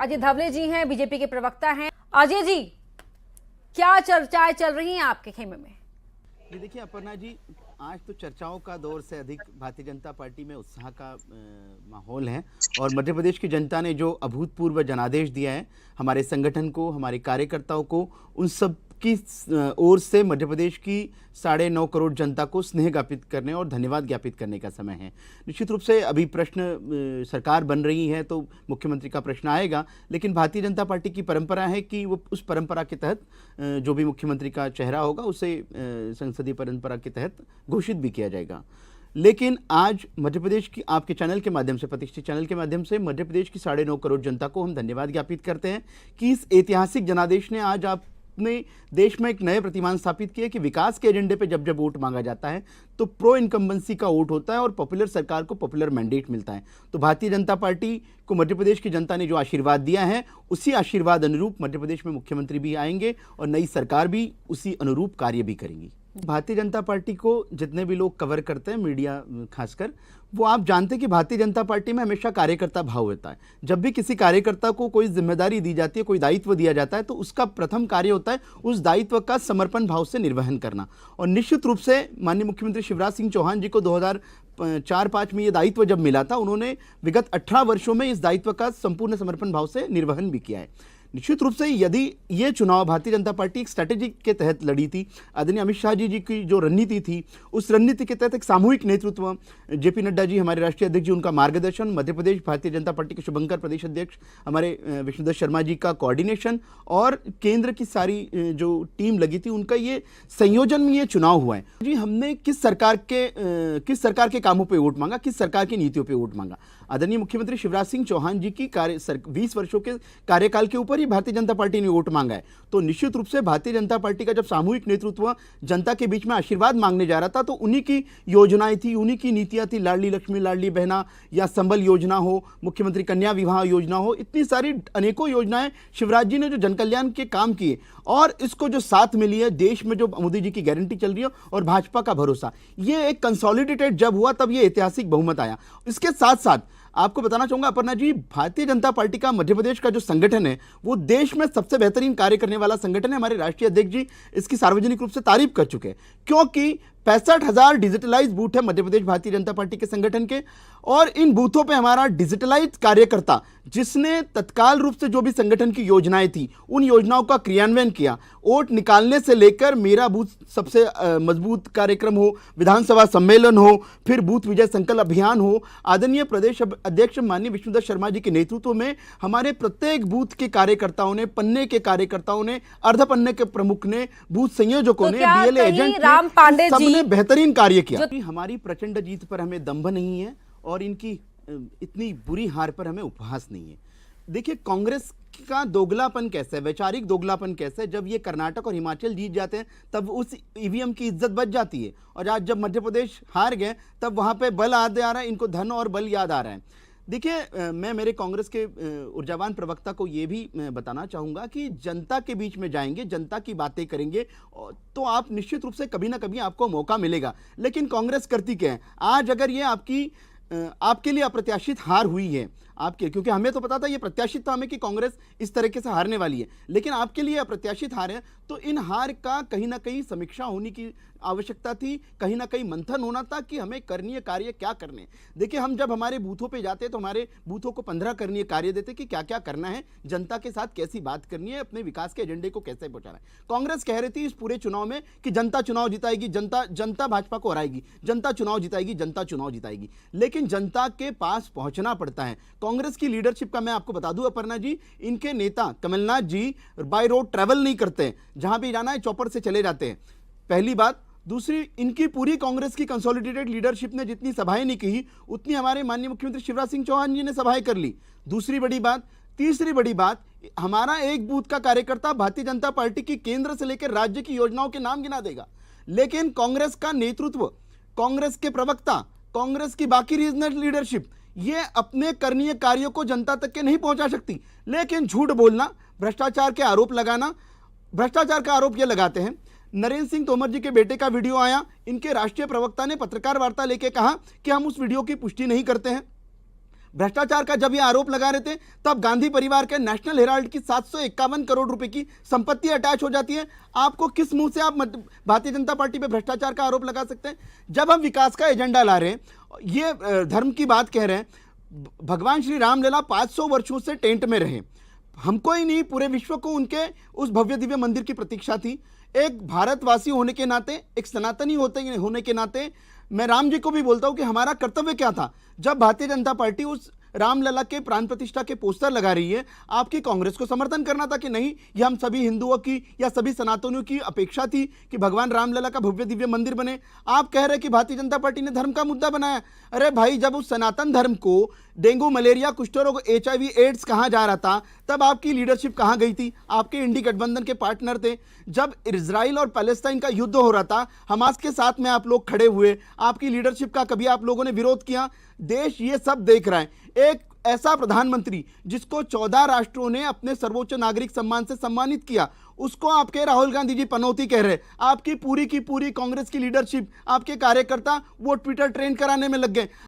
अजय धवले जी हैं, बीजेपी के प्रवक्ता हैं। अजय जी, क्या चर्चाएं चल रही हैं आपके खेमे में? ये देखिए अपर्णा जी, आज तो चर्चाओं का दौर से अधिक भारतीय जनता पार्टी में उत्साह का माहौल है। और मध्य प्रदेश की जनता ने जो अभूतपूर्व जनादेश दिया है हमारे संगठन को, हमारे कार्यकर्ताओं को, उन सब की ओर से मध्य प्रदेश की 9.5 करोड़ जनता को स्नेह ज्ञापित करने और धन्यवाद ज्ञापित करने का समय है। निश्चित रूप से अभी प्रश्न सरकार बन रही है तो मुख्यमंत्री का प्रश्न आएगा, लेकिन भारतीय जनता पार्टी की परंपरा है कि वो उस परंपरा के तहत जो भी मुख्यमंत्री का चेहरा होगा उसे संसदीय परंपरा के तहत घोषित भी किया जाएगा। लेकिन आज मध्य प्रदेश की आपके चैनल के माध्यम से, प्रतिष्ठित चैनल के माध्यम से मध्य प्रदेश की 9.5 करोड़ जनता को हम धन्यवाद ज्ञापित करते हैं कि इस ऐतिहासिक जनादेश ने आज आपने देश में एक नए प्रतिमान स्थापित किए कि विकास के एजेंडे पे जब जब वोट मांगा जाता है तो प्रो इनकम्बेंसी का वोट होता है और पॉपुलर सरकार को पॉपुलर मैंडेट मिलता है। तो भारतीय जनता पार्टी को मध्य प्रदेश की जनता ने जो आशीर्वाद दिया है उसी आशीर्वाद अनुरूप मध्य प्रदेश में मुख्यमंत्री भी आएंगे और नई सरकार भी उसी अनुरूप कार्य भी करेंगी। भारतीय जनता पार्टी को जितने भी लोग कवर करते हैं, मीडिया खासकर, वो आप जानते हैं कि भारतीय जनता पार्टी में हमेशा कार्यकर्ता भाव होता है। जब भी किसी कार्यकर्ता को कोई जिम्मेदारी दी जाती है, कोई दायित्व दिया जाता है, तो उसका प्रथम कार्य होता है उस दायित्व का समर्पण भाव से निर्वहन करना। और निश्चित रूप से माननीय मुख्यमंत्री शिवराज सिंह चौहान जी को 2004-05 में ये दायित्व जब मिला था, उन्होंने विगत 18 वर्षों में इस दायित्व का संपूर्ण समर्पण भाव से निर्वहन भी किया है। निश्चित रूप से यदि ये चुनाव भारतीय जनता पार्टी एक स्ट्रैटेजी के तहत लड़ी थी, आदरणीय अमित शाह जी की जो रणनीति थी, उस रणनीति के तहत एक सामूहिक नेतृत्व, जेपी नड्डा जी हमारे राष्ट्रीय अध्यक्ष जी, उनका मार्गदर्शन, मध्य प्रदेश भारतीय जनता पार्टी के शुभंकर प्रदेश अध्यक्ष हमारे विष्णुदत्त शर्मा जी का कोऑर्डिनेशन और केंद्र की सारी जो टीम लगी थी, उनका ये संयोजन में ये चुनाव हुआ है। जी, हमने किस सरकार के कामों पर वोट मांगा, किस सरकार की नीतियों पर वोट मांगा? आदरणीय मुख्यमंत्री शिवराज सिंह चौहान जी की 20 वर्षों के कार्यकाल के ऊपर ही भारतीय जनता पार्टी ने वोट मांगा है। तो निश्चित रूप से भारतीय जनता पार्टी का जब सामूहिक नेतृत्व जनता के बीच में आशीर्वाद मांगने जा रहा था तो उन्हीं की योजनाएं थी, उन्हीं की नीतियां थी, लाडली लक्ष्मी लाडली बहना या संबल योजना हो, मुख्यमंत्री कन्या विवाह योजना हो, इतनी सारी अनेकों योजनाएं शिवराज जी ने जो जनकल्याण के काम किए और इसको जो साथ मिली है, देश में जो मोदी जी की गारंटी चल रही है और भाजपा का भरोसा, ये एक कंसोलिडेटेड जब हुआ तब ये ऐतिहासिक बहुमत आया। इसके साथ साथ आपको बताना चाहूंगा अपर्णा जी, भारतीय जनता पार्टी का मध्य प्रदेश का जो संगठन है वो देश में सबसे बेहतरीन कार्य करने वाला संगठन है। हमारे राष्ट्रीय अध्यक्ष जी इसकी सार्वजनिक रूप से तारीफ कर चुके हैं, क्योंकि 65,000 डिजिटलाइज बूथ है मध्य प्रदेश भारतीय जनता पार्टी के संगठन के, और इन बूथों पे हमारा डिजिटलाइज कार्यकर्ता जिसने तत्काल रूप से जो भी संगठन की योजनाएं थी उन योजनाओं का क्रियान्वयन किया। वोट निकालने से लेकर मेरा बूथ सबसे मजबूत कार्यक्रम हो, विधानसभा सम्मेलन हो, फिर बूथ विजय संकल्प अभियान हो, आदरणीय प्रदेश अध्यक्ष माननीय विष्णुदत्त शर्मा जी के नेतृत्व में हमारे प्रत्येक बूथ के कार्यकर्ताओं ने, पन्ने के कार्यकर्ताओं ने, अर्ध पन्ने के प्रमुख ने, बूथ संयोजकों ने, बीएलए एजेंट राम पांडे जी बेहतरीन कार्य किया। हमारी प्रचंड जीत पर हमें दंभ नहीं है और इनकी इतनी बुरी हार पर हमें उपहास नहीं है। देखिए, कांग्रेस का दोगलापन कैसा है, वैचारिक दोगलापन कैसा है, जब ये कर्नाटक और हिमाचल जीत जाते हैं तब उस ईवीएम की इज्जत बच जाती है, और आज जब मध्य प्रदेश हार गए तब वहां पे बल याद आ रहा है, इनको धन और बल याद आ रहा है। देखिए, मैं मेरे कांग्रेस के ऊर्जावान प्रवक्ता को ये भी बताना चाहूँगा कि जनता के बीच में जाएंगे, जनता की बातें करेंगे तो आप निश्चित रूप से कभी ना कभी आपको मौका मिलेगा। लेकिन कांग्रेस करती क्या है, आज अगर ये आपके लिए अप्रत्याशित हार हुई है आपके, क्योंकि हमें तो पता था, ये प्रत्याशित था हमें कि कांग्रेस इस तरीके से हारने वाली है, लेकिन आपके लिए अप्रत्याशित हार है, तो इन हार का कहीं ना कहीं समीक्षा होने की आवश्यकता थी, कहीं ना कहीं मंथन होना था कि हमें करणीय कार्य क्या करने। देखिए, हम जब हमारे बूथों पे जाते तो हमारे बूथों को 15 करणीय कार्य देते कि क्या क्या करना है, जनता के साथ कैसी बात करनी है, अपने विकास के एजेंडे को कैसे पहुंचाना है। कांग्रेस कह रही थी इस पूरे चुनाव में कि जनता चुनाव जिताएगी, जनता भाजपा को हराएगी, जनता चुनाव जिताएगी, जनता चुनाव जिताएगी, लेकिन जनता के पास पहुंचना पड़ता है। कांग्रेस की लीडरशिप का मैं आपको बता दूं अपर्णा जी, इनके नेता कमलनाथ जी बाय रोड ट्रैवल नहीं करते, जहां भी जाना है चौपर से चले जाते हैं, पहली बात। दूसरी, इनकी पूरी कांग्रेस की कंसोलिडेटेड लीडरशिप ने जितनी सभाएं नहीं की उतनी हमारे माननीय मुख्यमंत्री शिवराज सिंह चौहान जी ने सभाएं कर ली। दूसरी बड़ी बात। तीसरी बड़ी बात, हमारा एक बूथ का कार्यकर्ता भारतीय जनता पार्टी की केंद्र से लेकर राज्य की योजनाओं के नाम गिना देगा, लेकिन कांग्रेस का नेतृत्व, कांग्रेस के प्रवक्ता, कांग्रेस की बाकी रीजनल लीडरशिप ये अपने करणीय कार्यों को जनता तक के नहीं पहुंचा सकती। लेकिन झूठ बोलना, भ्रष्टाचार के आरोप लगाना, भ्रष्टाचार का आरोप ये लगाते हैं। नरेंद्र सिंह तोमर जी के बेटे का वीडियो आया, इनके राष्ट्रीय प्रवक्ता ने पत्रकार वार्ता लेके कहा कि हम उस वीडियो की पुष्टि नहीं करते हैं। भ्रष्टाचार का जब ये आरोप लगा रहे थे तब गांधी परिवार के नेशनल हेराल्ड की 751 करोड़ रुपए की संपत्ति अटैच हो जाती है। आपको किस मुंह से आप भारतीय जनता पार्टी पे भ्रष्टाचार का आरोप लगा सकते हैं? जब हम विकास का एजेंडा ला रहे हैं, ये धर्म की बात कह रहे हैं, भगवान श्री रामलला 500 वर्षों से टेंट में रहे, हमको ही नहीं पूरे विश्व को उनके उस भव्य दिव्य मंदिर की प्रतीक्षा थी। एक भारतवासी होने के नाते, एक सनातनी होने के नाते मैं राम जी को भी बोलता हूं कि हमारा कर्तव्य क्या था। जब भारतीय जनता पार्टी उस रामलला के प्राण प्रतिष्ठा के पोस्टर लगा रही है, आपकी कांग्रेस को समर्थन करना था कि नहीं, ये हम सभी हिंदुओं की या सभी सनातनियों की अपेक्षा थी कि भगवान रामलला का भव्य दिव्य मंदिर बने। आप कह रहे कि भारतीय जनता पार्टी ने धर्म का मुद्दा बनाया। अरे भाई, जब उस सनातन धर्म को डेंगू, मलेरिया, कुष्ठ रोग, HIV, एड्स कहा जा रहा था, तब आपकी लीडरशिप कहाँ गई थी? आपके इंडी गठबंधन के पार्टनर थे। जब इजराइल और पैलेस्टाइन का युद्ध हो रहा था, हमास के साथ में आप लोग खड़े हुए, आपकी लीडरशिप का कभी आप लोगों ने विरोध किया? देश ये सब देख रहा है। एक ऐसा प्रधानमंत्री जिसको 14 राष्ट्रों ने अपने सर्वोच्च नागरिक सम्मान से सम्मानित किया, उसको आपके राहुल गांधी जी पनौती कह रहे। आपकी पूरी की पूरी कांग्रेस की लीडरशिप, आपके कार्यकर्ता वो ट्विटर ट्रेंड कराने में लग गए।